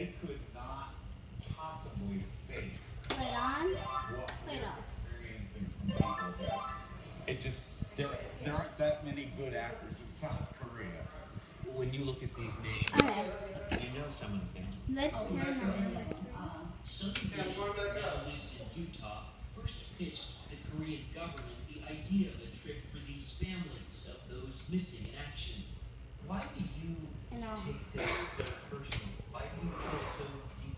they could not possibly fake Right on. what Right we're off. experiencing from people here. It just, there aren't that many good actors in South Korea. When you look at these names, Okay. you know some of them. Let's turn them in. Sonny Day, now lives in Utah, first pitched to the Korean government the idea of a trip for these families of those missing in action. Why do you take this so personal? Why do you feel so deep?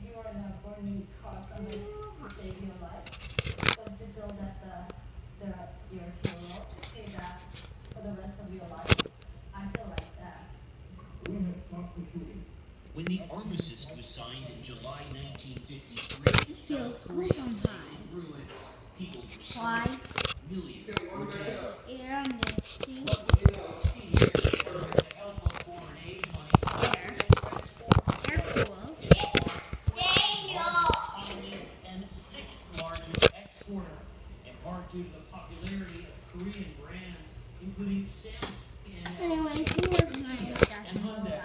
You are in a burning car, somebody to save your life. Don't you feel that you're a hero? Say that for the rest of your life. I feel like that. When the armistice was signed in July 1953, South Korea lay in ruins. People were slaughtered. Millions were dead. Air on the street. But within 16 years, with the help of foreign aid money, South Korea transformed Airpool. and sixth largest exporter, in part due to the popularity of Korean brands, including Samsung Anyway, he was not in and Hyundai.